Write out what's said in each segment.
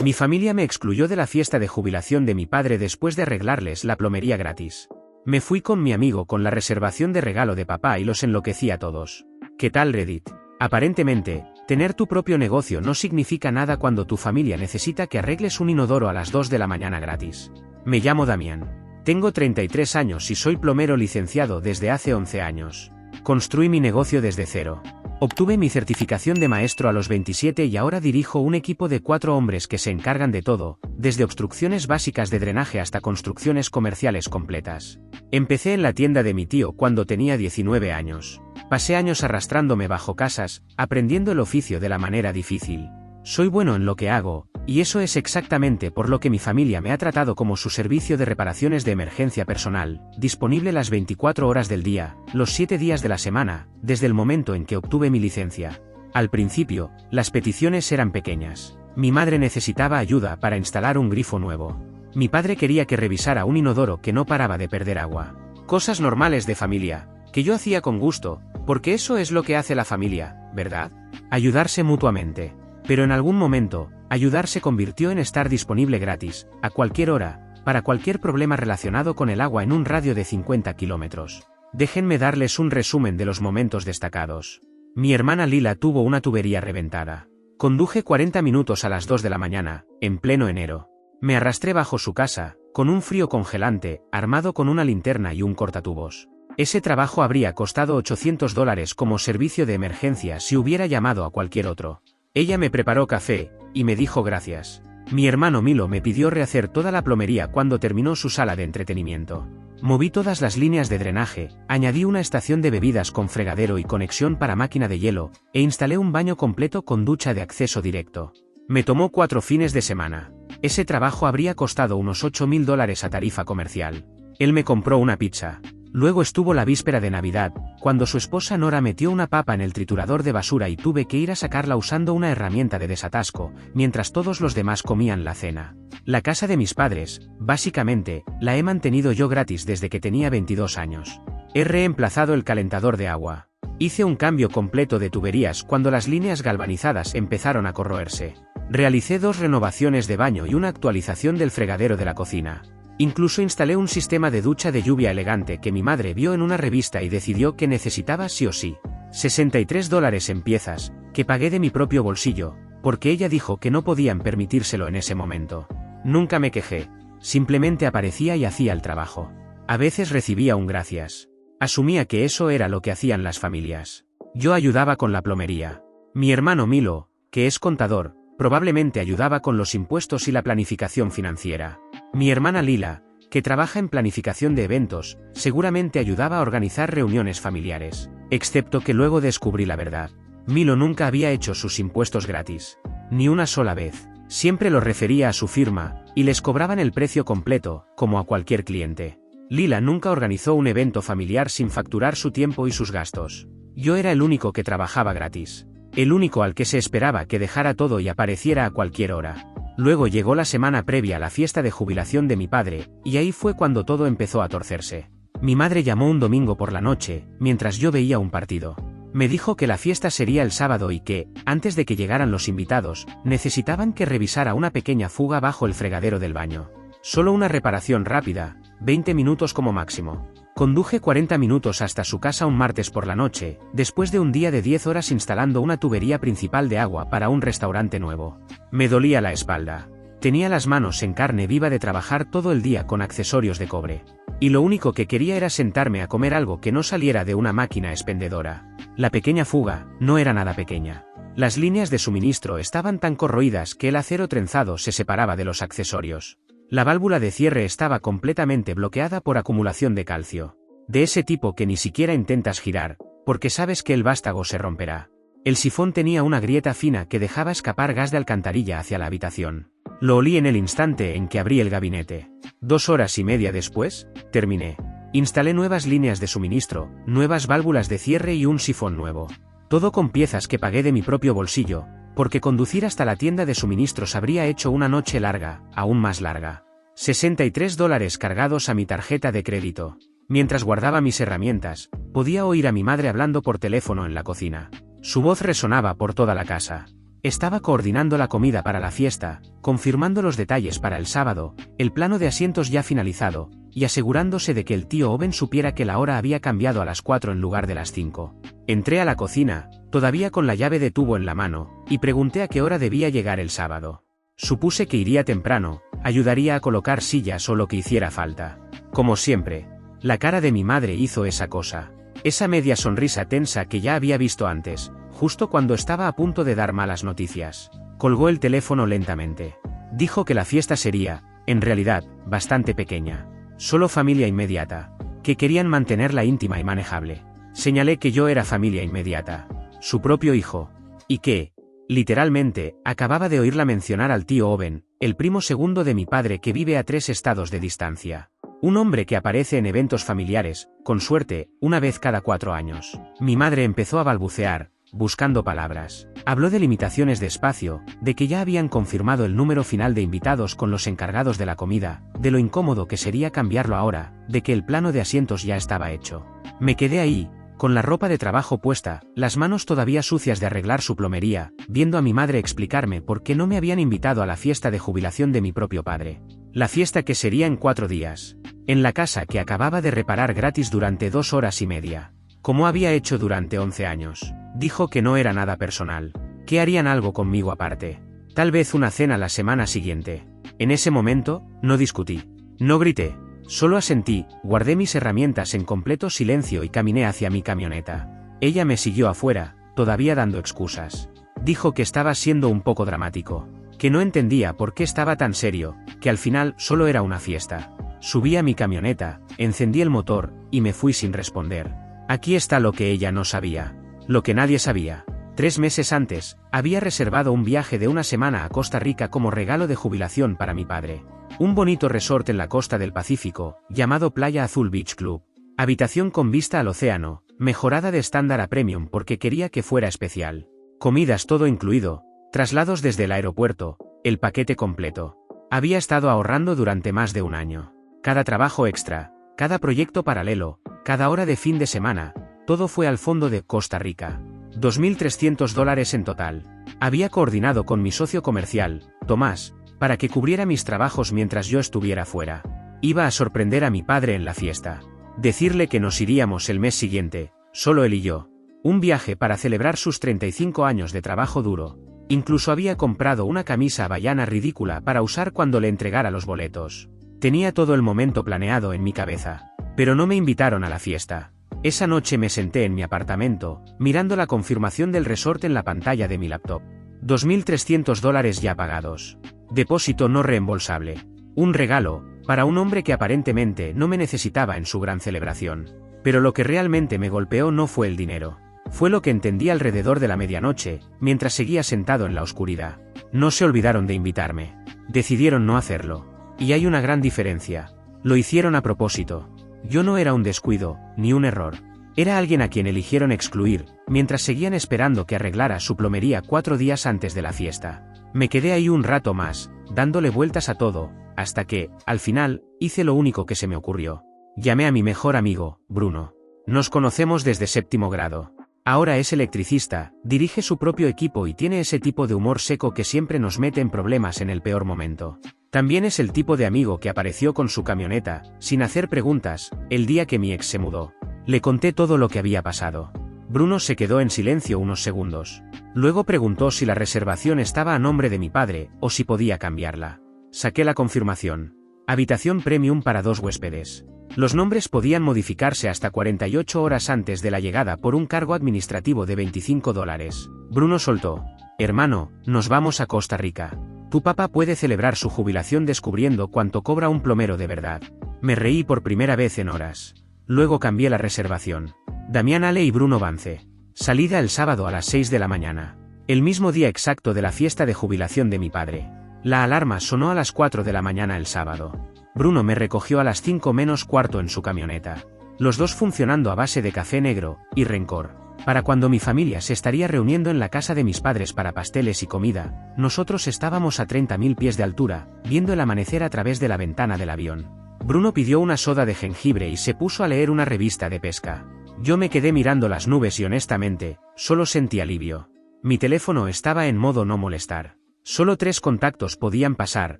Mi familia me excluyó de la fiesta de jubilación de mi padre después de arreglarles la plomería gratis. Me fui con mi amigo con la reservación de regalo de papá y los enloquecí a todos. ¿Qué tal Reddit? Aparentemente, tener tu propio negocio no significa nada cuando tu familia necesita que arregles un inodoro a las 2 de la mañana gratis. Me llamo Damián. Tengo 33 años y soy plomero licenciado desde hace 11 años. Construí mi negocio desde cero. Obtuve mi certificación de maestro a los 27 y ahora dirijo un equipo de 4 hombres que se encargan de todo, desde obstrucciones básicas de drenaje hasta construcciones comerciales completas. Empecé en la tienda de mi tío cuando tenía 19 años. Pasé años arrastrándome bajo casas, aprendiendo el oficio de la manera difícil. Soy bueno en lo que hago, y eso es exactamente por lo que mi familia me ha tratado como su servicio de reparaciones de emergencia personal, disponible las 24 horas del día, los 7 días de la semana, desde el momento en que obtuve mi licencia. Al principio, las peticiones eran pequeñas. Mi madre necesitaba ayuda para instalar un grifo nuevo. Mi padre quería que revisara un inodoro que no paraba de perder agua. Cosas normales de familia, que yo hacía con gusto, porque eso es lo que hace la familia, ¿verdad? Ayudarse mutuamente. Pero en algún momento, ayudar se convirtió en estar disponible gratis, a cualquier hora, para cualquier problema relacionado con el agua en un radio de 50 kilómetros. Déjenme darles un resumen de los momentos destacados. Mi hermana Lila tuvo una tubería reventada. Conduje 40 minutos a las 2 de la mañana, en pleno enero. Me arrastré bajo su casa, con un frío congelante, armado con una linterna y un cortatubos. Ese trabajo habría costado $800 como servicio de emergencia si hubiera llamado a cualquier otro. Ella me preparó café, y me dijo gracias. Mi hermano Milo me pidió rehacer toda la plomería cuando terminó su sala de entretenimiento. Moví todas las líneas de drenaje, añadí una estación de bebidas con fregadero y conexión para máquina de hielo, e instalé un baño completo con ducha de acceso directo. Me tomó 4 fines de semana. Ese trabajo habría costado unos $8.000 a tarifa comercial. Él me compró una pizza. Luego estuvo la víspera de Navidad, cuando su esposa Nora metió una papa en el triturador de basura y tuve que ir a sacarla usando una herramienta de desatasco, mientras todos los demás comían la cena. La casa de mis padres, básicamente, la he mantenido yo gratis desde que tenía 22 años. He reemplazado el calentador de agua. Hice un cambio completo de tuberías cuando las líneas galvanizadas empezaron a corroerse. Realicé 2 renovaciones de baño y una actualización del fregadero de la cocina. Incluso instalé un sistema de ducha de lluvia elegante que mi madre vio en una revista y decidió que necesitaba sí o sí. $63 en piezas, que pagué de mi propio bolsillo, porque ella dijo que no podían permitírselo en ese momento. Nunca me quejé, simplemente aparecía y hacía el trabajo. A veces recibía un gracias. Asumía que eso era lo que hacían las familias. Yo ayudaba con la plomería. Mi hermano Milo, que es contador, probablemente ayudaba con los impuestos y la planificación financiera. Mi hermana Lila, que trabaja en planificación de eventos, seguramente ayudaba a organizar reuniones familiares. Excepto que luego descubrí la verdad. Milo nunca había hecho sus impuestos gratis. Ni una sola vez. Siempre los refería a su firma, y les cobraban el precio completo, como a cualquier cliente. Lila nunca organizó un evento familiar sin facturar su tiempo y sus gastos. Yo era el único que trabajaba gratis. El único al que se esperaba que dejara todo y apareciera a cualquier hora. Luego llegó la semana previa a la fiesta de jubilación de mi padre, y ahí fue cuando todo empezó a torcerse. Mi madre llamó un domingo por la noche, mientras yo veía un partido. Me dijo que la fiesta sería el sábado y que, antes de que llegaran los invitados, necesitaban que revisara una pequeña fuga bajo el fregadero del baño. Solo una reparación rápida, 20 minutos como máximo. Conduje 40 minutos hasta su casa un martes por la noche, después de un día de 10 horas instalando una tubería principal de agua para un restaurante nuevo. Me dolía la espalda. Tenía las manos en carne viva de trabajar todo el día con accesorios de cobre. Y lo único que quería era sentarme a comer algo que no saliera de una máquina expendedora. La pequeña fuga no era nada pequeña. Las líneas de suministro estaban tan corroídas que el acero trenzado se separaba de los accesorios. La válvula de cierre estaba completamente bloqueada por acumulación de calcio. De ese tipo que ni siquiera intentas girar, porque sabes que el vástago se romperá. El sifón tenía una grieta fina que dejaba escapar gas de alcantarilla hacia la habitación. Lo olí en el instante en que abrí el gabinete. 2 horas y media después, terminé. Instalé nuevas líneas de suministro, nuevas válvulas de cierre y un sifón nuevo. Todo con piezas que pagué de mi propio bolsillo, porque conducir hasta la tienda de suministros habría hecho una noche larga, aún más larga. $63 cargados a mi tarjeta de crédito. Mientras guardaba mis herramientas, podía oír a mi madre hablando por teléfono en la cocina. Su voz resonaba por toda la casa. Estaba coordinando la comida para la fiesta, confirmando los detalles para el sábado, el plano de asientos ya finalizado, y asegurándose de que el tío Owen supiera que la hora había cambiado a las 4 en lugar de las 5. Entré a la cocina, todavía con la llave de tubo en la mano, y pregunté a qué hora debía llegar el sábado. Supuse que iría temprano, ayudaría a colocar sillas o lo que hiciera falta. Como siempre, la cara de mi madre hizo esa cosa. Esa media sonrisa tensa que ya había visto antes, justo cuando estaba a punto de dar malas noticias. Colgó el teléfono lentamente. Dijo que la fiesta sería, en realidad, bastante pequeña. Solo familia inmediata. Que querían mantenerla íntima y manejable. Señalé que yo era familia inmediata. Su propio hijo. Y que, literalmente, acababa de oírla mencionar al tío Owen, el primo segundo de mi padre que vive a 3 estados de distancia. Un hombre que aparece en eventos familiares, con suerte, una vez cada 4 años. Mi madre empezó a balbucear, buscando palabras. Habló de limitaciones de espacio, de que ya habían confirmado el número final de invitados con los encargados de la comida, de lo incómodo que sería cambiarlo ahora, de que el plano de asientos ya estaba hecho. Me quedé ahí, con la ropa de trabajo puesta, las manos todavía sucias de arreglar su plomería, viendo a mi madre explicarme por qué no me habían invitado a la fiesta de jubilación de mi propio padre. La fiesta que sería en 4 días. En la casa que acababa de reparar gratis durante 2 horas y media. Como había hecho durante 11 años. Dijo que no era nada personal. Que harían algo conmigo aparte. Tal vez una cena la semana siguiente. En ese momento, no discutí. No grité. Solo asentí, guardé mis herramientas en completo silencio y caminé hacia mi camioneta. Ella me siguió afuera, todavía dando excusas. Dijo que estaba siendo un poco dramático. Que no entendía por qué estaba tan serio, que al final solo era una fiesta. Subí a mi camioneta, encendí el motor, y me fui sin responder. Aquí está lo que ella no sabía. Lo que nadie sabía. 3 meses antes, había reservado un viaje de una semana a Costa Rica como regalo de jubilación para mi padre. Un bonito resort en la costa del Pacífico, llamado Playa Azul Beach Club. Habitación con vista al océano, mejorada de estándar a premium porque quería que fuera especial. Comidas todo incluido, traslados desde el aeropuerto, el paquete completo. Había estado ahorrando durante más de un año. Cada trabajo extra, cada proyecto paralelo, cada hora de fin de semana, todo fue al fondo de Costa Rica. $2.300 en total. Había coordinado con mi socio comercial, Tomás, para que cubriera mis trabajos mientras yo estuviera fuera. Iba a sorprender a mi padre en la fiesta. Decirle que nos iríamos el mes siguiente, solo él y yo. Un viaje para celebrar sus 35 años de trabajo duro. Incluso había comprado una camisa havaiana ridícula para usar cuando le entregara los boletos. Tenía todo el momento planeado en mi cabeza. Pero no me invitaron a la fiesta. Esa noche me senté en mi apartamento, mirando la confirmación del resort en la pantalla de mi laptop. $2.300 ya pagados. Depósito no reembolsable. Un regalo, para un hombre que aparentemente no me necesitaba en su gran celebración. Pero lo que realmente me golpeó no fue el dinero. Fue lo que entendí alrededor de la medianoche, mientras seguía sentado en la oscuridad. No se olvidaron de invitarme. Decidieron no hacerlo. Y hay una gran diferencia. Lo hicieron a propósito. Yo no era un descuido, ni un error. Era alguien a quien eligieron excluir, mientras seguían esperando que arreglara su plomería 4 días antes de la fiesta. Me quedé ahí un rato más, dándole vueltas a todo, hasta que, al final, hice lo único que se me ocurrió. Llamé a mi mejor amigo, Bruno. Nos conocemos desde 7º grado. Ahora es electricista, dirige su propio equipo y tiene ese tipo de humor seco que siempre nos mete en problemas en el peor momento. También es el tipo de amigo que apareció con su camioneta, sin hacer preguntas, el día que mi ex se mudó. Le conté todo lo que había pasado. Bruno se quedó en silencio unos segundos. Luego preguntó si la reservación estaba a nombre de mi padre, o si podía cambiarla. Saqué la confirmación. Habitación premium para 2 huéspedes. Los nombres podían modificarse hasta 48 horas antes de la llegada por un cargo administrativo de $25. Bruno soltó. Hermano, nos vamos a Costa Rica. Tu papá puede celebrar su jubilación descubriendo cuánto cobra un plomero de verdad. Me reí por primera vez en horas. Luego cambié la reservación. Damián Ale y Bruno Vance. Salida el sábado a las 6 de la mañana. El mismo día exacto de la fiesta de jubilación de mi padre. La alarma sonó a las 4 de la mañana el sábado. Bruno me recogió a las 5 menos cuarto en su camioneta. Los dos funcionando a base de café negro y rencor. Para cuando mi familia se estaría reuniendo en la casa de mis padres para pasteles y comida, nosotros estábamos a 30.000 pies de altura, viendo el amanecer a través de la ventana del avión. Bruno pidió una soda de jengibre y se puso a leer una revista de pesca. Yo me quedé mirando las nubes y honestamente, solo sentí alivio. Mi teléfono estaba en modo no molestar. Solo 3 contactos podían pasar: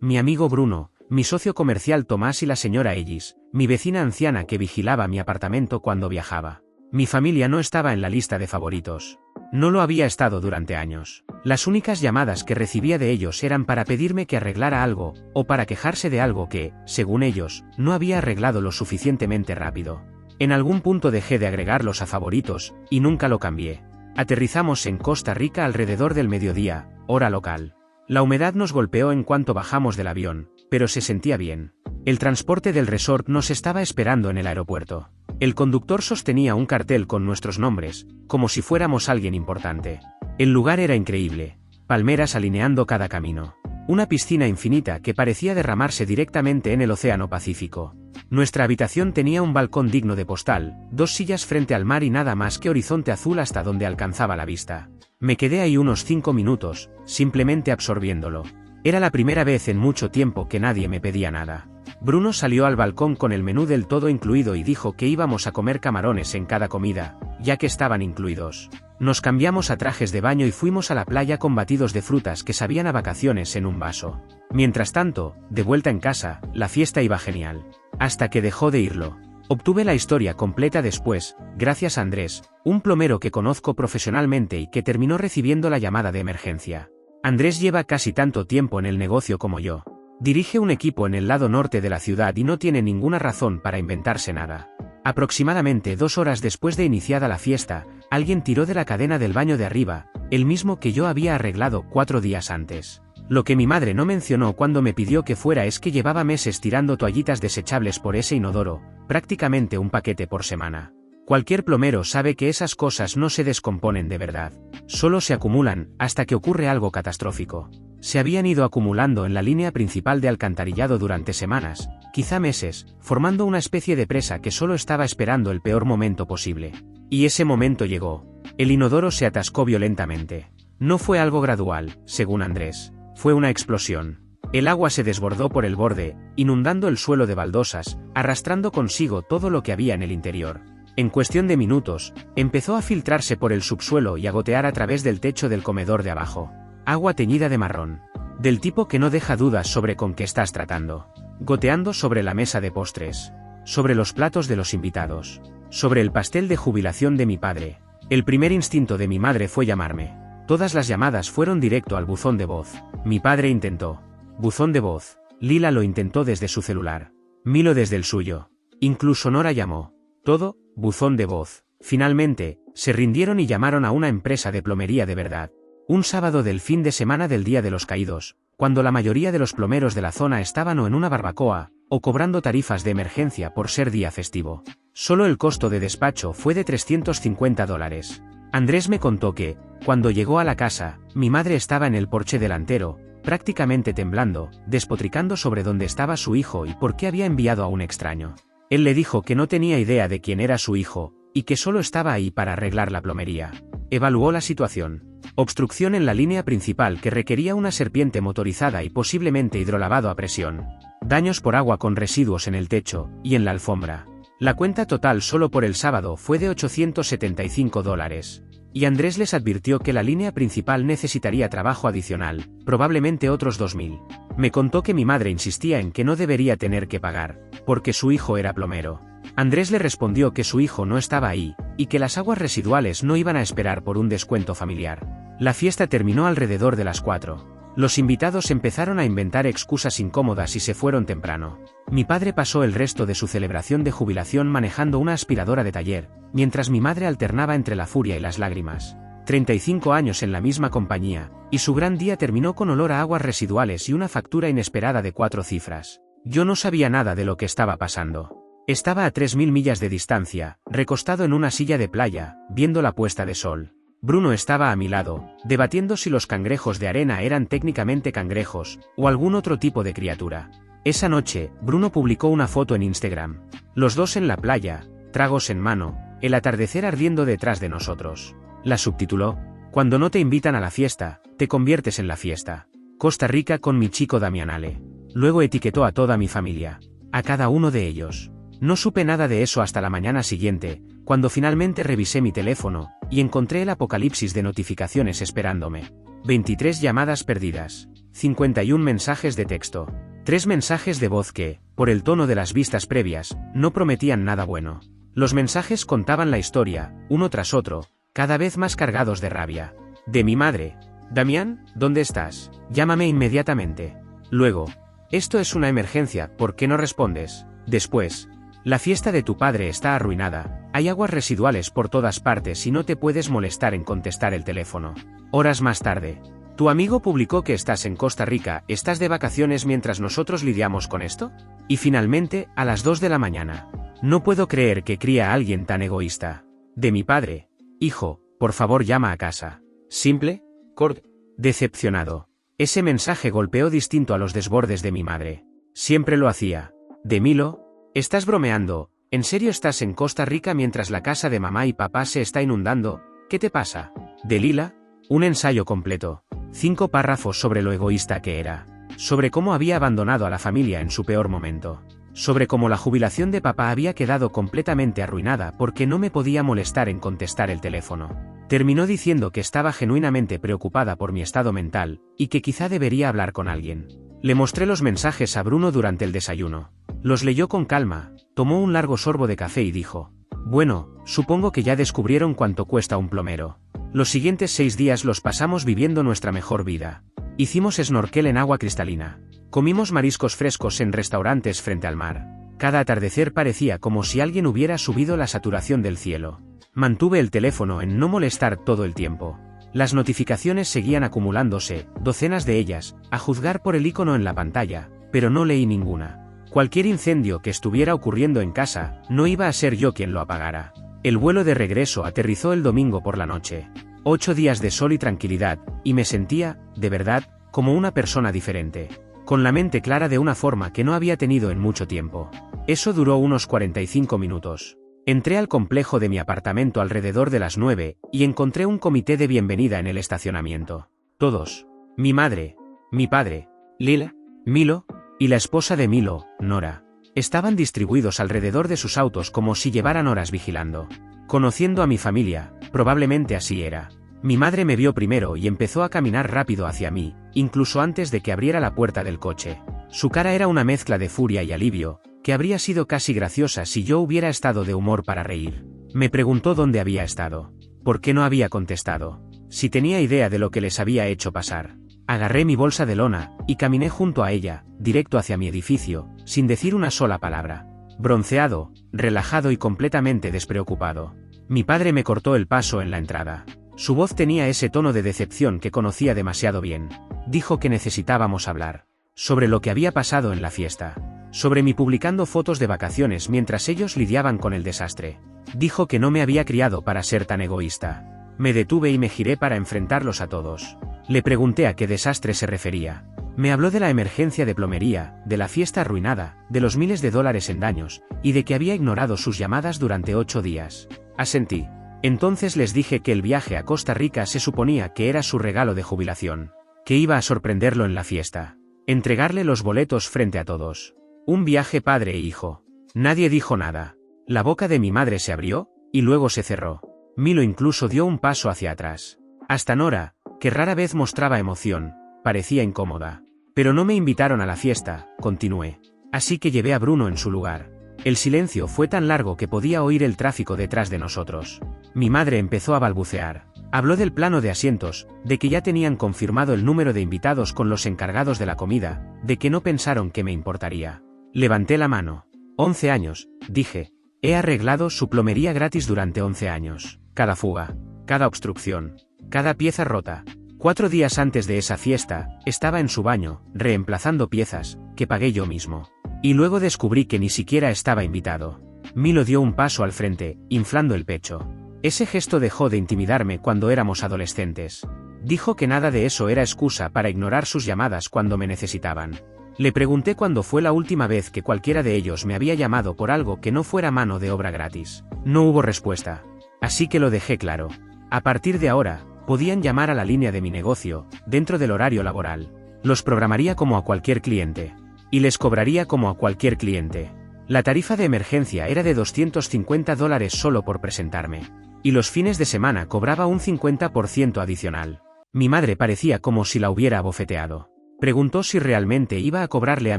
mi amigo Bruno, mi socio comercial Tomás y la señora Ellis, mi vecina anciana que vigilaba mi apartamento cuando viajaba. Mi familia no estaba en la lista de favoritos. No lo había estado durante años. Las únicas llamadas que recibía de ellos eran para pedirme que arreglara algo, o para quejarse de algo que, según ellos, no había arreglado lo suficientemente rápido. En algún punto dejé de agregarlos a favoritos, y nunca lo cambié. Aterrizamos en Costa Rica alrededor del mediodía, hora local. La humedad nos golpeó en cuanto bajamos del avión, pero se sentía bien. El transporte del resort nos estaba esperando en el aeropuerto. El conductor sostenía un cartel con nuestros nombres, como si fuéramos alguien importante. El lugar era increíble. Palmeras alineando cada camino. Una piscina infinita que parecía derramarse directamente en el Océano Pacífico. Nuestra habitación tenía un balcón digno de postal, 2 sillas frente al mar y nada más que horizonte azul hasta donde alcanzaba la vista. Me quedé ahí unos 5 minutos, simplemente absorbiéndolo. Era la primera vez en mucho tiempo que nadie me pedía nada. Bruno salió al balcón con el menú del todo incluido y dijo que íbamos a comer camarones en cada comida, ya que estaban incluidos. Nos cambiamos a trajes de baño y fuimos a la playa con batidos de frutas que sabían a vacaciones en un vaso. Mientras tanto, de vuelta en casa, la fiesta iba genial. Hasta que dejó de irlo. Obtuve la historia completa después, gracias a Andrés, un plomero que conozco profesionalmente y que terminó recibiendo la llamada de emergencia. Andrés lleva casi tanto tiempo en el negocio como yo. Dirige un equipo en el lado norte de la ciudad y no tiene ninguna razón para inventarse nada. Aproximadamente 2 horas después de iniciada la fiesta, alguien tiró de la cadena del baño de arriba, el mismo que yo había arreglado 4 días antes. Lo que mi madre no mencionó cuando me pidió que fuera es que llevaba meses tirando toallitas desechables por ese inodoro, prácticamente un paquete por semana. Cualquier plomero sabe que esas cosas no se descomponen de verdad. Solo se acumulan, hasta que ocurre algo catastrófico. Se habían ido acumulando en la línea principal de alcantarillado durante semanas, quizá meses, formando una especie de presa que solo estaba esperando el peor momento posible. Y ese momento llegó. El inodoro se atascó violentamente. No fue algo gradual, según Andrés. Fue una explosión. El agua se desbordó por el borde, inundando el suelo de baldosas, arrastrando consigo todo lo que había en el interior. En cuestión de minutos, empezó a filtrarse por el subsuelo y a gotear a través del techo del comedor de abajo. Agua teñida de marrón. Del tipo que no deja dudas sobre con qué estás tratando. Goteando sobre la mesa de postres. Sobre los platos de los invitados. Sobre el pastel de jubilación de mi padre. El primer instinto de mi madre fue llamarme. Todas las llamadas fueron directo al buzón de voz. Mi padre intentó. Buzón de voz. Lila lo intentó desde su celular. Milo desde el suyo. Incluso Nora llamó. Todo, buzón de voz. Finalmente, se rindieron y llamaron a una empresa de plomería de verdad. Un sábado del fin de semana del Día de los Caídos, cuando la mayoría de los plomeros de la zona estaban o en una barbacoa, o cobrando tarifas de emergencia por ser día festivo. Solo el costo de despacho fue de $350. Andrés me contó que, cuando llegó a la casa, mi madre estaba en el porche delantero, prácticamente temblando, despotricando sobre dónde estaba su hijo y por qué había enviado a un extraño. Él le dijo que no tenía idea de quién era su hijo, y que solo estaba ahí para arreglar la plomería. Evaluó la situación. Obstrucción en la línea principal que requería una serpiente motorizada y posiblemente hidrolavado a presión. Daños por agua con residuos en el techo, y en la alfombra. La cuenta total solo por el sábado fue de $875. Y Andrés les advirtió que la línea principal necesitaría trabajo adicional, probablemente otros 2.000. Me contó que mi madre insistía en que no debería tener que pagar, porque su hijo era plomero. Andrés le respondió que su hijo no estaba ahí, y que las aguas residuales no iban a esperar por un descuento familiar. La fiesta terminó alrededor de las 4. Los invitados empezaron a inventar excusas incómodas y se fueron temprano. Mi padre pasó el resto de su celebración de jubilación manejando una aspiradora de taller, mientras mi madre alternaba entre la furia y las lágrimas. 35 años en la misma compañía, y su gran día terminó con olor a aguas residuales y una factura inesperada de 4 cifras. Yo no sabía nada de lo que estaba pasando. Estaba a 3.000 millas de distancia, recostado en una silla de playa, viendo la puesta de sol. Bruno estaba a mi lado, debatiendo si los cangrejos de arena eran técnicamente cangrejos, o algún otro tipo de criatura. Esa noche, Bruno publicó una foto en Instagram. Los dos en la playa, tragos en mano, el atardecer ardiendo detrás de nosotros. La subtituló: Cuando no te invitan a la fiesta, te conviertes en la fiesta. Costa Rica con mi chico Damianale. Luego etiquetó a toda mi familia. A cada uno de ellos. No supe nada de eso hasta la mañana siguiente, cuando finalmente revisé mi teléfono, y encontré el apocalipsis de notificaciones esperándome. 23 llamadas perdidas. 51 mensajes de texto. 3 mensajes de voz que, por el tono de las vistas previas, no prometían nada bueno. Los mensajes contaban la historia, uno tras otro, cada vez más cargados de rabia. De mi madre. Damián, ¿dónde estás? Llámame inmediatamente. Luego, esto es una emergencia, ¿por qué no respondes? Después, la fiesta de tu padre está arruinada, hay aguas residuales por todas partes y no te puedes molestar en contestar el teléfono. Horas más tarde, tu amigo publicó que estás en Costa Rica, ¿estás de vacaciones mientras nosotros lidiamos con esto? Y finalmente, a las 2 de la mañana. No puedo creer que cría a alguien tan egoísta. De mi padre. Hijo, por favor llama a casa. Simple, corto, decepcionado. Ese mensaje golpeó distinto a los desbordes de mi madre. Siempre lo hacía. De Milo, ¿estás bromeando? ¿En serio estás en Costa Rica mientras la casa de mamá y papá se está inundando? ¿Qué te pasa? De Lila, un ensayo completo. 5 párrafos sobre lo egoísta que era. Sobre cómo había abandonado a la familia en su peor momento. Sobre cómo la jubilación de papá había quedado completamente arruinada porque no me podía molestar en contestar el teléfono. Terminó diciendo que estaba genuinamente preocupada por mi estado mental, y que quizá debería hablar con alguien. Le mostré los mensajes a Bruno durante el desayuno. Los leyó con calma, tomó un largo sorbo de café y dijo: bueno, supongo que ya descubrieron cuánto cuesta un plomero. Los siguientes 6 días los pasamos viviendo nuestra mejor vida. Hicimos snorkel en agua cristalina. Comimos mariscos frescos en restaurantes frente al mar. Cada atardecer parecía como si alguien hubiera subido la saturación del cielo. Mantuve el teléfono en no molestar todo el tiempo. Las notificaciones seguían acumulándose, docenas de ellas, a juzgar por el icono en la pantalla, pero no leí ninguna. Cualquier incendio que estuviera ocurriendo en casa, no iba a ser yo quien lo apagara. El vuelo de regreso aterrizó el domingo por la noche. 8 días de sol y tranquilidad, y me sentía, de verdad, como una persona diferente. Con la mente clara de una forma que no había tenido en mucho tiempo. Eso duró unos 45 minutos. Entré al complejo de mi apartamento alrededor de las 9, y encontré un comité de bienvenida en el estacionamiento. Todos. Mi madre, mi padre, Lila, Milo, y la esposa de Milo, Nora. Estaban distribuidos alrededor de sus autos como si llevaran horas vigilando. Conociendo a mi familia, probablemente así era. Mi madre me vio primero y empezó a caminar rápido hacia mí, incluso antes de que abriera la puerta del coche. Su cara era una mezcla de furia y alivio, que habría sido casi graciosa si yo hubiera estado de humor para reír. Me preguntó dónde había estado. ¿Por qué no había contestado? Si tenía idea de lo que les había hecho pasar. Agarré mi bolsa de lona, y caminé junto a ella, directo hacia mi edificio, sin decir una sola palabra. Bronceado, relajado y completamente despreocupado. Mi padre me cortó el paso en la entrada. Su voz tenía ese tono de decepción que conocía demasiado bien. Dijo que necesitábamos hablar. Sobre lo que había pasado en la fiesta. Sobre mí publicando fotos de vacaciones mientras ellos lidiaban con el desastre. Dijo que no me había criado para ser tan egoísta. Me detuve y me giré para enfrentarlos a todos. Le pregunté a qué desastre se refería. Me habló de la emergencia de plomería, de la fiesta arruinada, de los miles de dólares en daños, y de que había ignorado sus llamadas durante 8 días. Asentí. Entonces les dije que el viaje a Costa Rica se suponía que era su regalo de jubilación. Que iba a sorprenderlo en la fiesta. Entregarle los boletos frente a todos. Un viaje padre e hijo. Nadie dijo nada. La boca de mi madre se abrió, y luego se cerró. Milo incluso dio un paso hacia atrás. Hasta Nora, que rara vez mostraba emoción, parecía incómoda. Pero no me invitaron a la fiesta, continué. Así que llevé a Bruno en su lugar. El silencio fue tan largo que podía oír el tráfico detrás de nosotros. Mi madre empezó a balbucear. Habló del plano de asientos, de que ya tenían confirmado el número de invitados con los encargados de la comida, de que no pensaron que me importaría. Levanté la mano. 11 años, dije. He arreglado su plomería gratis durante 11 años. Cada fuga, cada obstrucción, cada pieza rota. 4 días antes de esa fiesta, estaba en su baño, reemplazando piezas, que pagué yo mismo. Y luego descubrí que ni siquiera estaba invitado. Milo dio un paso al frente, inflando el pecho. Ese gesto dejó de intimidarme cuando éramos adolescentes. Dijo que nada de eso era excusa para ignorar sus llamadas cuando me necesitaban. Le pregunté cuándo fue la última vez que cualquiera de ellos me había llamado por algo que no fuera mano de obra gratis. No hubo respuesta. Así que lo dejé claro. A partir de ahora, podían llamar a la línea de mi negocio, dentro del horario laboral. Los programaría como a cualquier cliente. Y les cobraría como a cualquier cliente. La tarifa de emergencia era de $250 solo por presentarme. Y los fines de semana cobraba un 50% adicional. Mi madre parecía como si la hubiera abofeteado. Preguntó si realmente iba a cobrarle a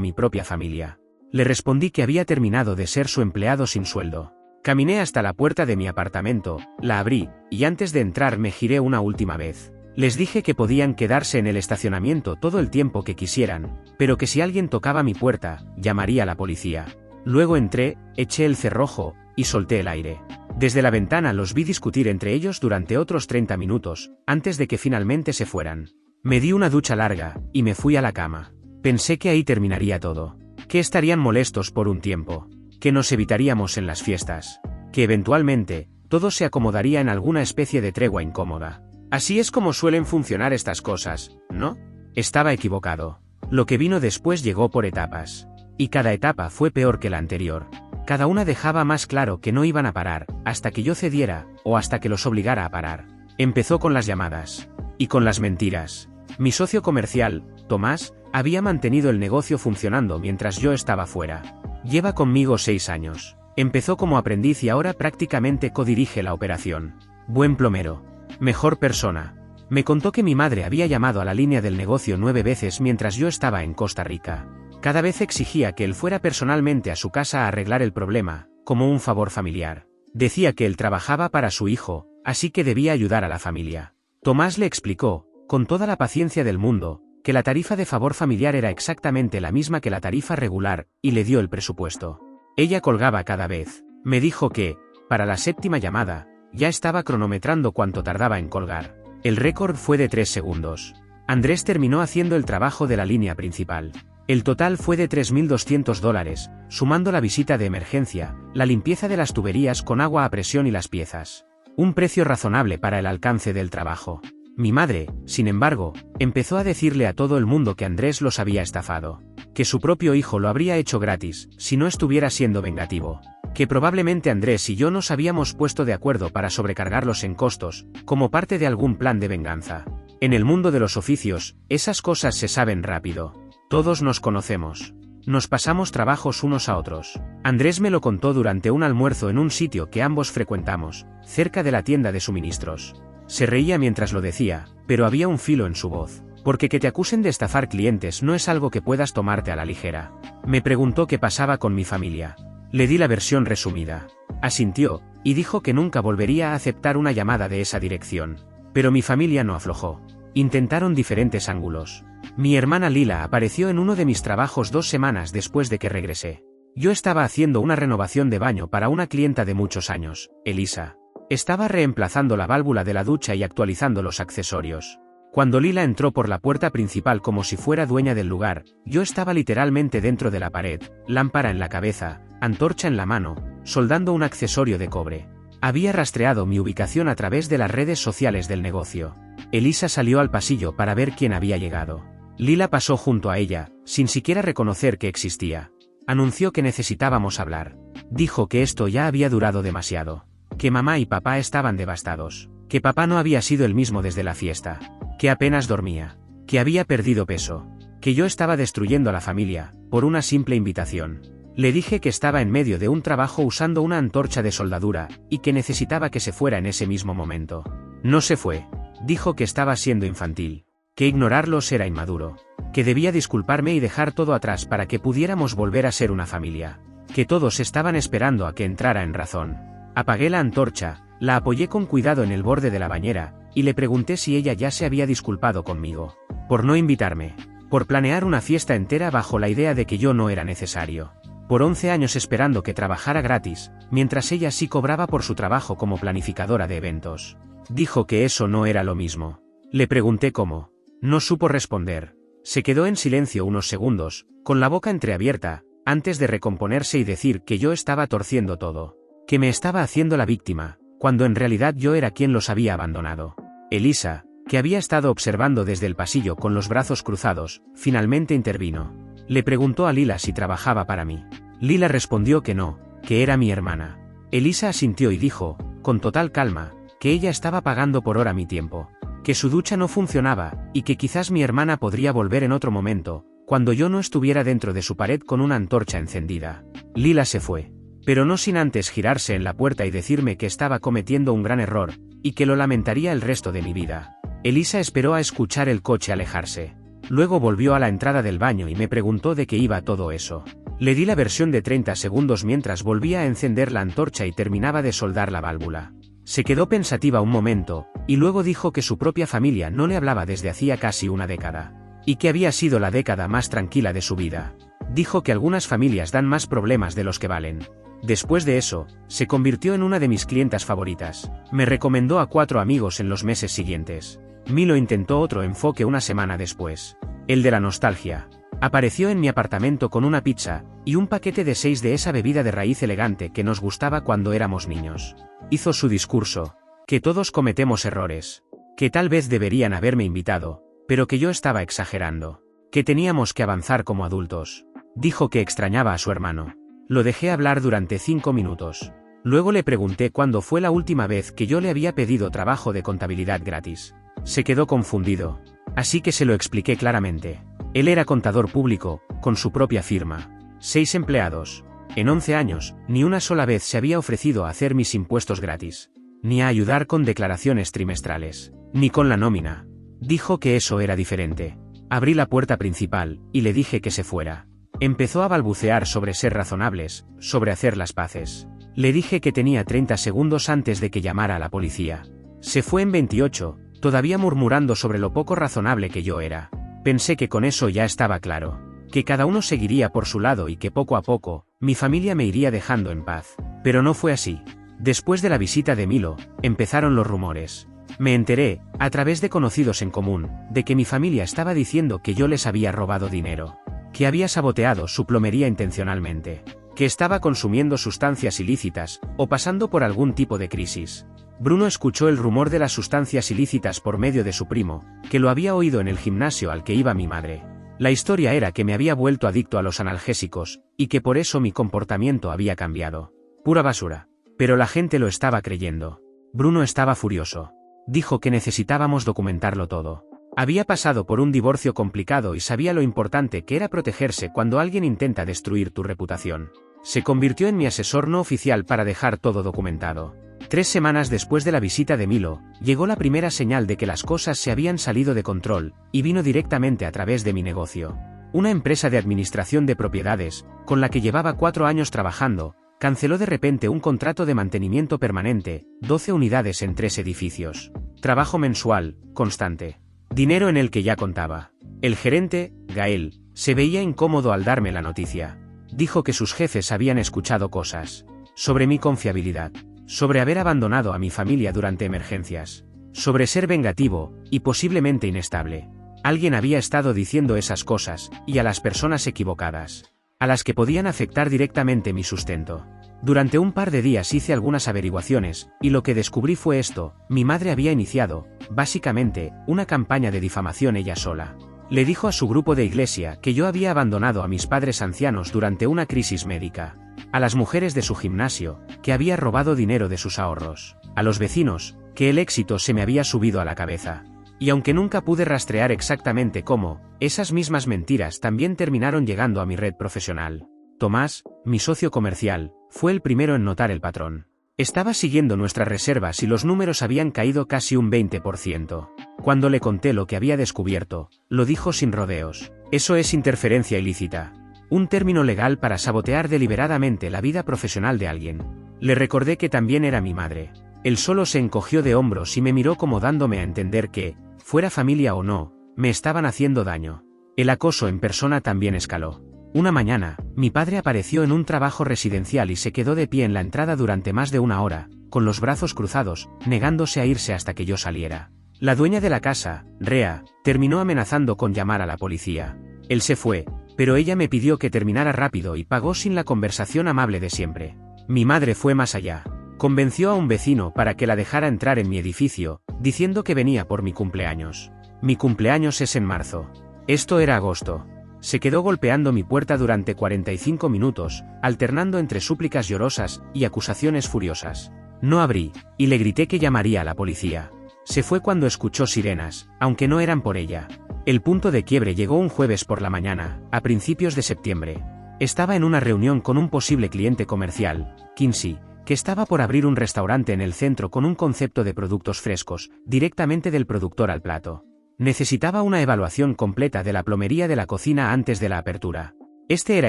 mi propia familia. Le respondí que había terminado de ser su empleado sin sueldo. Caminé hasta la puerta de mi apartamento, la abrí, y antes de entrar me giré una última vez. Les dije que podían quedarse en el estacionamiento todo el tiempo que quisieran, pero que si alguien tocaba mi puerta, llamaría a la policía. Luego entré, eché el cerrojo, y solté el aire. Desde la ventana los vi discutir entre ellos durante otros 30 minutos, antes de que finalmente se fueran. Me di una ducha larga, y me fui a la cama. Pensé que ahí terminaría todo. Que estarían molestos por un tiempo. Que nos evitaríamos en las fiestas. Que eventualmente, todo se acomodaría en alguna especie de tregua incómoda. Así es como suelen funcionar estas cosas, ¿no? Estaba equivocado. Lo que vino después llegó por etapas. Y cada etapa fue peor que la anterior. Cada una dejaba más claro que no iban a parar, hasta que yo cediera, o hasta que los obligara a parar. Empezó con las llamadas. Y con las mentiras. Mi socio comercial, Tomás, había mantenido el negocio funcionando mientras yo estaba fuera. Lleva conmigo 6 años. Empezó como aprendiz y ahora prácticamente codirige la operación. Buen plomero. Mejor persona. Me contó que mi madre había llamado a la línea del negocio 9 veces mientras yo estaba en Costa Rica. Cada vez exigía que él fuera personalmente a su casa a arreglar el problema, como un favor familiar. Decía que él trabajaba para su hijo, así que debía ayudar a la familia. Tomás le explicó, con toda la paciencia del mundo, que la tarifa de favor familiar era exactamente la misma que la tarifa regular, y le dio el presupuesto. Ella colgaba cada vez. Me dijo que, para la 7ª llamada, ya estaba cronometrando cuánto tardaba en colgar. El récord fue de 3 segundos. Andrés terminó haciendo el trabajo de la línea principal. El total fue de $3.200, sumando la visita de emergencia, la limpieza de las tuberías con agua a presión y las piezas. Un precio razonable para el alcance del trabajo. Mi madre, sin embargo, empezó a decirle a todo el mundo que Andrés los había estafado. Que su propio hijo lo habría hecho gratis, si no estuviera siendo vengativo. Que probablemente Andrés y yo nos habíamos puesto de acuerdo para sobrecargarlos en costos, como parte de algún plan de venganza. En el mundo de los oficios, esas cosas se saben rápido. Todos nos conocemos. Nos pasamos trabajos unos a otros. Andrés me lo contó durante un almuerzo en un sitio que ambos frecuentamos, cerca de la tienda de suministros. Se reía mientras lo decía, pero había un filo en su voz. Porque que te acusen de estafar clientes no es algo que puedas tomarte a la ligera. Me preguntó qué pasaba con mi familia. Le di la versión resumida. Asintió, y dijo que nunca volvería a aceptar una llamada de esa dirección. Pero mi familia no aflojó. Intentaron diferentes ángulos. Mi hermana Lila apareció en uno de mis trabajos 2 semanas después de que regresé. Yo estaba haciendo una renovación de baño para una clienta de muchos años, Elisa. Estaba reemplazando la válvula de la ducha y actualizando los accesorios. Cuando Lila entró por la puerta principal como si fuera dueña del lugar, yo estaba literalmente dentro de la pared, lámpara en la cabeza, antorcha en la mano, soldando un accesorio de cobre. Había rastreado mi ubicación a través de las redes sociales del negocio. Elisa salió al pasillo para ver quién había llegado. Lila pasó junto a ella, sin siquiera reconocer que existía. Anunció que necesitábamos hablar. Dijo que esto ya había durado demasiado. Que mamá y papá estaban devastados. Que papá no había sido el mismo desde la fiesta. Que apenas dormía. Que había perdido peso. Que yo estaba destruyendo a la familia, por una simple invitación. Le dije que estaba en medio de un trabajo usando una antorcha de soldadura, y que necesitaba que se fuera en ese mismo momento. No se fue. Dijo que estaba siendo infantil. Que ignorarlos era inmaduro. Que debía disculparme y dejar todo atrás para que pudiéramos volver a ser una familia. Que todos estaban esperando a que entrara en razón. Apagué la antorcha, la apoyé con cuidado en el borde de la bañera, y le pregunté si ella ya se había disculpado conmigo. Por no invitarme. Por planear una fiesta entera bajo la idea de que yo no era necesario. Por 11 años esperando que trabajara gratis, mientras ella sí cobraba por su trabajo como planificadora de eventos. Dijo que eso no era lo mismo. Le pregunté cómo. No supo responder. Se quedó en silencio unos segundos, con la boca entreabierta, antes de recomponerse y decir que yo estaba torciendo todo. Que me estaba haciendo la víctima, cuando en realidad yo era quien los había abandonado. Elisa, que había estado observando desde el pasillo con los brazos cruzados, finalmente intervino. Le preguntó a Lila si trabajaba para mí. Lila respondió que no, que era mi hermana. Elisa asintió y dijo, con total calma, que ella estaba pagando por hora mi tiempo. Que su ducha no funcionaba, y que quizás mi hermana podría volver en otro momento, cuando yo no estuviera dentro de su pared con una antorcha encendida. Lila se fue. pero no sin antes girarse en la puerta y decirme que estaba cometiendo un gran error, y que lo lamentaría el resto de mi vida. Elisa esperó a escuchar el coche alejarse. Luego volvió a la entrada del baño y me preguntó de qué iba todo eso. Le di la versión de 30 segundos mientras volvía a encender la antorcha y terminaba de soldar la válvula. Se quedó pensativa un momento, y luego dijo que su propia familia no le hablaba desde hacía casi una década, y que había sido la década más tranquila de su vida. Dijo que algunas familias dan más problemas de los que valen. Después de eso, se convirtió en una de mis clientas favoritas. Me recomendó a 4 amigos en los meses siguientes. Milo intentó otro enfoque una semana después. El de la nostalgia. Apareció en mi apartamento con una pizza, y un paquete de 6 de esa bebida de raíz elegante que nos gustaba cuando éramos niños. Hizo su discurso. Que todos cometemos errores. Que tal vez deberían haberme invitado, pero que yo estaba exagerando. Que teníamos que avanzar como adultos. Dijo que extrañaba a su hermano. Lo dejé hablar durante 5 minutos. Luego le pregunté cuándo fue la última vez que yo le había pedido trabajo de contabilidad gratis. Se quedó confundido. Así que se lo expliqué claramente. Él era contador público, con su propia firma. 6 empleados. En 11 años, ni una sola vez se había ofrecido a hacer mis impuestos gratis. Ni a ayudar con declaraciones trimestrales. Ni con la nómina. Dijo que eso era diferente. Abrí la puerta principal, y le dije que se fuera. Empezó a balbucear sobre ser razonables, sobre hacer las paces. Le dije que tenía 30 segundos antes de que llamara a la policía. Se fue en 28, todavía murmurando sobre lo poco razonable que yo era. Pensé que con eso ya estaba claro. Que cada uno seguiría por su lado y que poco a poco, mi familia me iría dejando en paz. Pero no fue así. Después de la visita de Milo, empezaron los rumores. Me enteré, a través de conocidos en común, de que mi familia estaba diciendo que yo les había robado dinero. Que había saboteado su plomería intencionalmente. Que estaba consumiendo sustancias ilícitas, o pasando por algún tipo de crisis. Bruno escuchó el rumor de las sustancias ilícitas por medio de su primo, que lo había oído en el gimnasio al que iba mi madre. La historia era que me había vuelto adicto a los analgésicos, y que por eso mi comportamiento había cambiado. Pura basura. Pero la gente lo estaba creyendo. Bruno estaba furioso. Dijo que necesitábamos documentarlo todo. Había pasado por un divorcio complicado y sabía lo importante que era protegerse cuando alguien intenta destruir tu reputación. Se convirtió en mi asesor no oficial para dejar todo documentado. 3 semanas después de la visita de Milo, llegó la primera señal de que las cosas se habían salido de control, y vino directamente a través de mi negocio. Una empresa de administración de propiedades, con la que llevaba 4 años trabajando, canceló de repente un contrato de mantenimiento permanente, 12 unidades en 3 edificios. Trabajo mensual, constante. Dinero en el que ya contaba. El gerente, Gael, se veía incómodo al darme la noticia. Dijo que sus jefes habían escuchado cosas. Sobre mi confiabilidad. Sobre haber abandonado a mi familia durante emergencias. Sobre ser vengativo, y posiblemente inestable. Alguien había estado diciendo esas cosas, y a las personas equivocadas. A las que podían afectar directamente mi sustento. Durante un par de días hice algunas averiguaciones, y lo que descubrí fue esto: mi madre había iniciado, básicamente, una campaña de difamación ella sola. Le dijo a su grupo de iglesia que yo había abandonado a mis padres ancianos durante una crisis médica. A las mujeres de su gimnasio, que había robado dinero de sus ahorros. A los vecinos, que el éxito se me había subido a la cabeza. Y aunque nunca pude rastrear exactamente cómo, esas mismas mentiras también terminaron llegando a mi red profesional. Tomás, mi socio comercial, fue el primero en notar el patrón. Estaba siguiendo nuestras reservas y los números habían caído casi un 20%. Cuando le conté lo que había descubierto, lo dijo sin rodeos. Eso es interferencia ilícita. Un término legal para sabotear deliberadamente la vida profesional de alguien. Le recordé que también era mi madre. Él solo se encogió de hombros y me miró como dándome a entender que, fuera familia o no, me estaban haciendo daño. El acoso en persona también escaló. Una mañana, mi padre apareció en un trabajo residencial y se quedó de pie en la entrada durante más de 1 hora, con los brazos cruzados, negándose a irse hasta que yo saliera. La dueña de la casa, Rea, terminó amenazando con llamar a la policía. Él se fue, pero ella me pidió que terminara rápido y pagó sin la conversación amable de siempre. Mi madre fue más allá. Convenció a un vecino para que la dejara entrar en mi edificio, diciendo que venía por mi cumpleaños. Mi cumpleaños es en marzo. Esto era agosto. Se quedó golpeando mi puerta durante 45 minutos, alternando entre súplicas llorosas y acusaciones furiosas. No abrí, y le grité que llamaría a la policía. Se fue cuando escuchó sirenas, aunque no eran por ella. El punto de quiebre llegó un jueves por la mañana, a principios de septiembre. Estaba en una reunión con un posible cliente comercial, Kinsey, que estaba por abrir un restaurante en el centro con un concepto de productos frescos, directamente del productor al plato. Necesitaba una evaluación completa de la plomería de la cocina antes de la apertura. Este era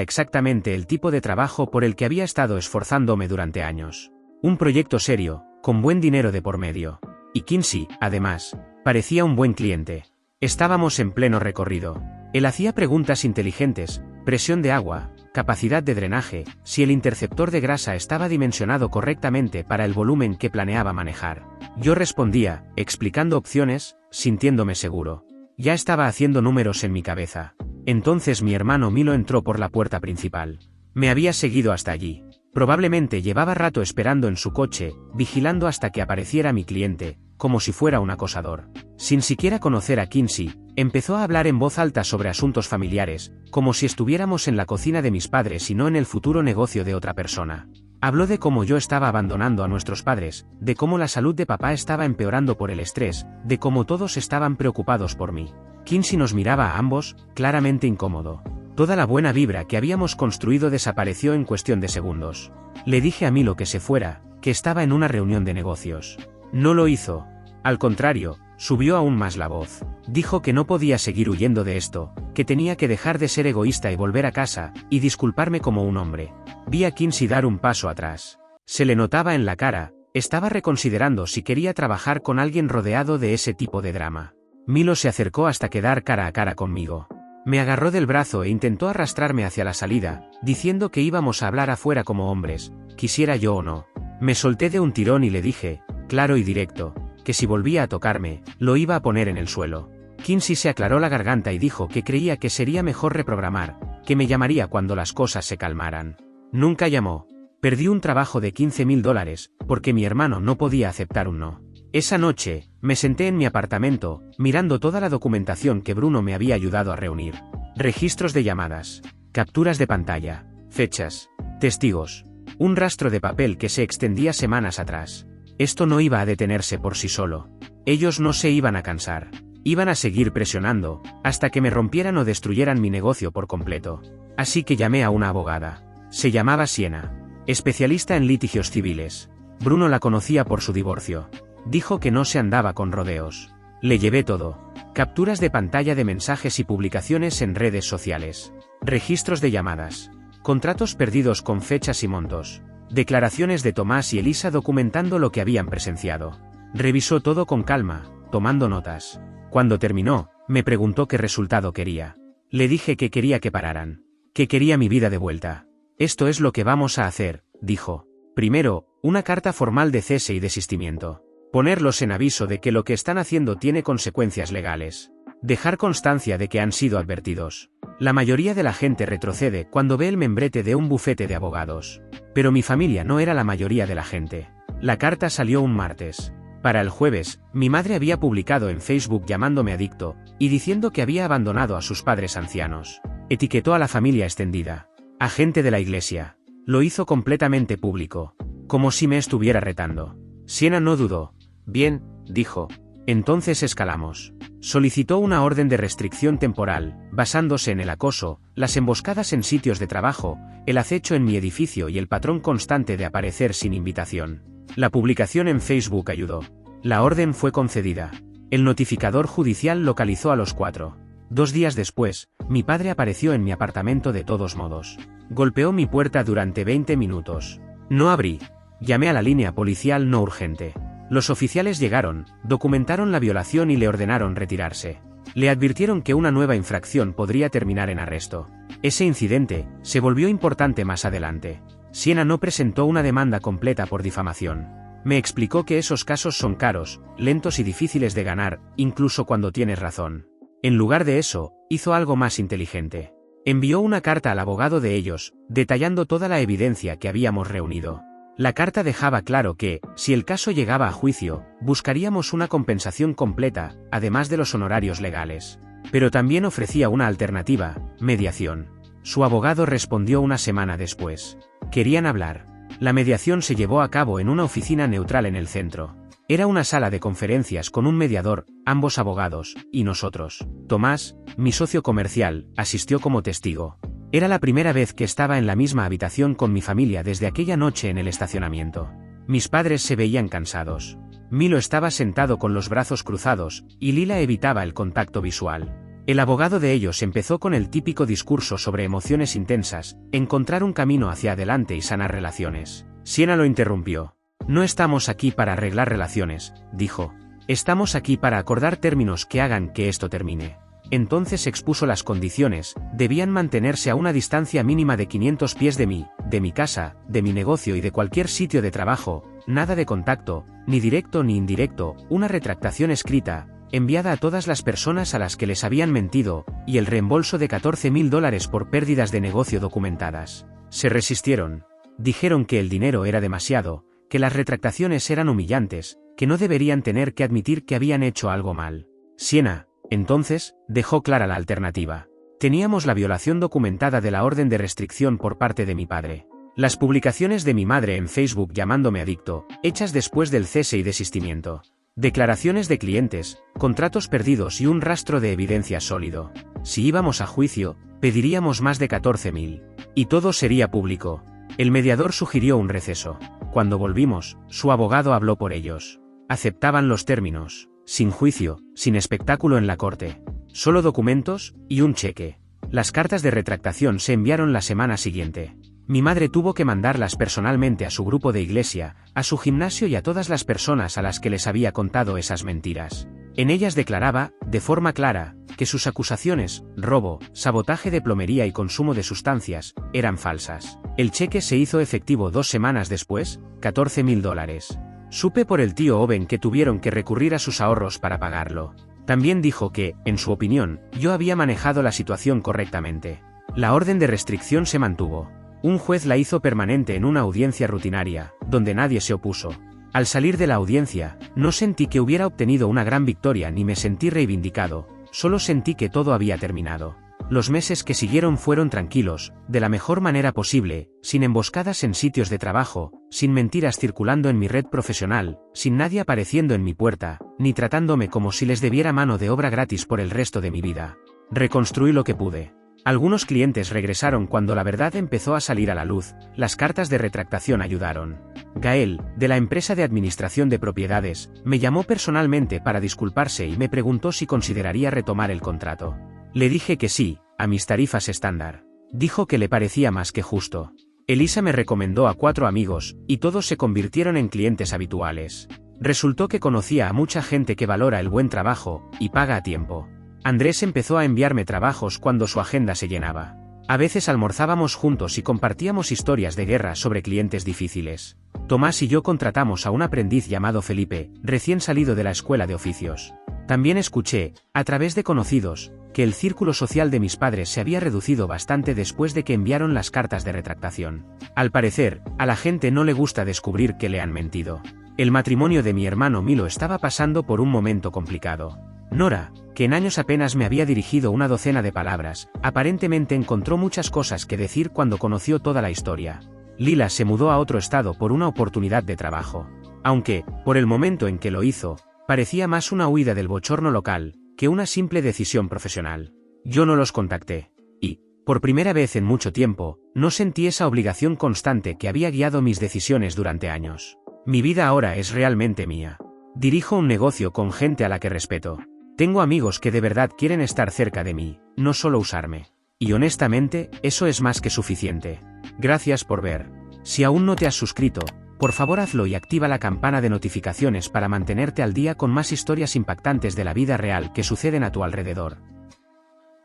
exactamente el tipo de trabajo por el que había estado esforzándome durante años. Un proyecto serio, con buen dinero de por medio. Y Kinsey, además, parecía un buen cliente. Estábamos en pleno recorrido. Él hacía preguntas inteligentes: presión de agua, capacidad de drenaje, si el interceptor de grasa estaba dimensionado correctamente para el volumen que planeaba manejar. Yo respondía, explicando opciones, sintiéndome seguro. Ya estaba haciendo números en mi cabeza. Entonces mi hermano Milo entró por la puerta principal. Me había seguido hasta allí. Probablemente llevaba rato esperando en su coche, vigilando hasta que apareciera mi cliente, como si fuera un acosador. Sin siquiera conocer a Kinsey, empezó a hablar en voz alta sobre asuntos familiares, como si estuviéramos en la cocina de mis padres y no en el futuro negocio de otra persona. Habló de cómo yo estaba abandonando a nuestros padres, de cómo la salud de papá estaba empeorando por el estrés, de cómo todos estaban preocupados por mí. Kinsey nos miraba a ambos, claramente incómodo. Toda la buena vibra que habíamos construido desapareció en cuestión de segundos. Le dije a Milo que se fuera, que estaba en una reunión de negocios. No lo hizo. Al contrario, subió aún más la voz. Dijo que no podía seguir huyendo de esto, que tenía que dejar de ser egoísta y volver a casa, y disculparme como un hombre. Vi a Kinsey dar un paso atrás. Se le notaba en la cara, estaba reconsiderando si quería trabajar con alguien rodeado de ese tipo de drama. Milo se acercó hasta quedar cara a cara conmigo. Me agarró del brazo e intentó arrastrarme hacia la salida, diciendo que íbamos a hablar afuera como hombres, quisiera yo o no. Me solté de un tirón y le dije, claro y directo, que si volvía a tocarme, lo iba a poner en el suelo. Kinsey se aclaró la garganta y dijo que creía que sería mejor reprogramar, que me llamaría cuando las cosas se calmaran. Nunca llamó. Perdí un trabajo de $15,000, porque mi hermano no podía aceptar un no. Esa noche, me senté en mi apartamento, mirando toda la documentación que Bruno me había ayudado a reunir. Registros de llamadas, capturas de pantalla, fechas, testigos, un rastro de papel que se extendía semanas atrás. Esto no iba a detenerse por sí solo. Ellos no se iban a cansar. Iban a seguir presionando, hasta que me rompieran o destruyeran mi negocio por completo. Así que llamé a una abogada. Se llamaba Siena. Especialista en litigios civiles. Bruno la conocía por su divorcio. Dijo que no se andaba con rodeos. Le llevé todo. Capturas de pantalla de mensajes y publicaciones en redes sociales. Registros de llamadas. Contratos perdidos con fechas y montos. Declaraciones de Tomás y Elisa documentando lo que habían presenciado. Revisó todo con calma, tomando notas. Cuando terminó, me preguntó qué resultado quería. Le dije que quería que pararan. Que quería mi vida de vuelta. Esto es lo que vamos a hacer, dijo. Primero, una carta formal de cese y desistimiento. Ponerlos en aviso de que lo que están haciendo tiene consecuencias legales. Dejar constancia de que han sido advertidos. La mayoría de la gente retrocede cuando ve el membrete de un bufete de abogados. Pero mi familia no era la mayoría de la gente. La carta salió un martes. Para el jueves, mi madre había publicado en Facebook llamándome adicto, y diciendo que había abandonado a sus padres ancianos. Etiquetó a la familia extendida. A gente de la iglesia. Lo hizo completamente público. Como si me estuviera retando. Siena no dudó. Bien, dijo. Entonces escalamos. Solicitó una orden de restricción temporal, basándose en el acoso, las emboscadas en sitios de trabajo, el acecho en mi edificio y el patrón constante de aparecer sin invitación. La publicación en Facebook ayudó. La orden fue concedida. El notificador judicial localizó a los 4. 2 días después, mi padre apareció en mi apartamento de todos modos. Golpeó mi puerta durante 20 minutos. No abrí. Llamé a la línea policial no urgente. Los oficiales llegaron, documentaron la violación y le ordenaron retirarse. Le advirtieron que una nueva infracción podría terminar en arresto. Ese incidente se volvió importante más adelante. Siena no presentó una demanda completa por difamación. Me explicó que esos casos son caros, lentos y difíciles de ganar, incluso cuando tienes razón. En lugar de eso, hizo algo más inteligente. Envió una carta al abogado de ellos, detallando toda la evidencia que habíamos reunido. La carta dejaba claro que, si el caso llegaba a juicio, buscaríamos una compensación completa, además de los honorarios legales. Pero también ofrecía una alternativa, mediación. Su abogado respondió una semana después. Querían hablar. La mediación se llevó a cabo en una oficina neutral en el centro. Era una sala de conferencias con un mediador, ambos abogados, y nosotros. Tomás, mi socio comercial, asistió como testigo. Era la primera vez que estaba en la misma habitación con mi familia desde aquella noche en el estacionamiento. Mis padres se veían cansados. Milo estaba sentado con los brazos cruzados, y Lila evitaba el contacto visual. El abogado de ellos empezó con el típico discurso sobre emociones intensas, encontrar un camino hacia adelante y sanar relaciones. Siena lo interrumpió. No estamos aquí para arreglar relaciones, dijo. Estamos aquí para acordar términos que hagan que esto termine. Entonces expuso las condiciones: debían mantenerse a una distancia mínima de 500 pies de mí, de mi casa, de mi negocio y de cualquier sitio de trabajo, nada de contacto, ni directo ni indirecto, una retractación escrita, enviada a todas las personas a las que les habían mentido, y el reembolso de $14.000 por pérdidas de negocio documentadas. Se resistieron. Dijeron que el dinero era demasiado, que las retractaciones eran humillantes, que no deberían tener que admitir que habían hecho algo mal. Siena, entonces, dejó clara la alternativa. Teníamos la violación documentada de la orden de restricción por parte de mi padre. Las publicaciones de mi madre en Facebook llamándome adicto, hechas después del cese y desistimiento. Declaraciones de clientes, contratos perdidos y un rastro de evidencia sólido. Si íbamos a juicio, pediríamos más de 14.000. Y todo sería público. El mediador sugirió un receso. Cuando volvimos, su abogado habló por ellos. Aceptaban los términos. Sin juicio, sin espectáculo en la corte. Solo documentos, y un cheque. Las cartas de retractación se enviaron la semana siguiente. Mi madre tuvo que mandarlas personalmente a su grupo de iglesia, a su gimnasio y a todas las personas a las que les había contado esas mentiras. En ellas declaraba, de forma clara, que sus acusaciones, robo, sabotaje de plomería y consumo de sustancias, eran falsas. El cheque se hizo efectivo 2 semanas después, $14.000. Supe por el tío Owen que tuvieron que recurrir a sus ahorros para pagarlo. También dijo que, en su opinión, yo había manejado la situación correctamente. La orden de restricción se mantuvo. Un juez la hizo permanente en una audiencia rutinaria, donde nadie se opuso. Al salir de la audiencia, no sentí que hubiera obtenido una gran victoria ni me sentí reivindicado, solo sentí que todo había terminado. Los meses que siguieron fueron tranquilos, de la mejor manera posible, sin emboscadas en sitios de trabajo, sin mentiras circulando en mi red profesional, sin nadie apareciendo en mi puerta, ni tratándome como si les debiera mano de obra gratis por el resto de mi vida. Reconstruí lo que pude. Algunos clientes regresaron cuando la verdad empezó a salir a la luz, las cartas de retractación ayudaron. Gael, de la empresa de administración de propiedades, me llamó personalmente para disculparse y me preguntó si consideraría retomar el contrato. Le dije que sí, a mis tarifas estándar. Dijo que le parecía más que justo. Elisa me recomendó a 4 amigos, y todos se convirtieron en clientes habituales. Resultó que conocía a mucha gente que valora el buen trabajo, y paga a tiempo. Andrés empezó a enviarme trabajos cuando su agenda se llenaba. A veces almorzábamos juntos y compartíamos historias de guerra sobre clientes difíciles. Tomás y yo contratamos a un aprendiz llamado Felipe, recién salido de la escuela de oficios. También escuché, a través de conocidos, que el círculo social de mis padres se había reducido bastante después de que enviaron las cartas de retractación. Al parecer, a la gente no le gusta descubrir que le han mentido. El matrimonio de mi hermano Milo estaba pasando por un momento complicado. Nora, que en años apenas me había dirigido una docena de palabras, aparentemente encontró muchas cosas que decir cuando conoció toda la historia. Lila se mudó a otro estado por una oportunidad de trabajo. Aunque, por el momento en que lo hizo, parecía más una huida del bochorno local, que una simple decisión profesional. Yo no los contacté. Y, por primera vez en mucho tiempo, no sentí esa obligación constante que había guiado mis decisiones durante años. Mi vida ahora es realmente mía. Dirijo un negocio con gente a la que respeto. Tengo amigos que de verdad quieren estar cerca de mí, no solo usarme. Y honestamente, eso es más que suficiente. Gracias por ver. Si aún no te has suscrito, por favor hazlo y activa la campana de notificaciones para mantenerte al día con más historias impactantes de la vida real que suceden a tu alrededor.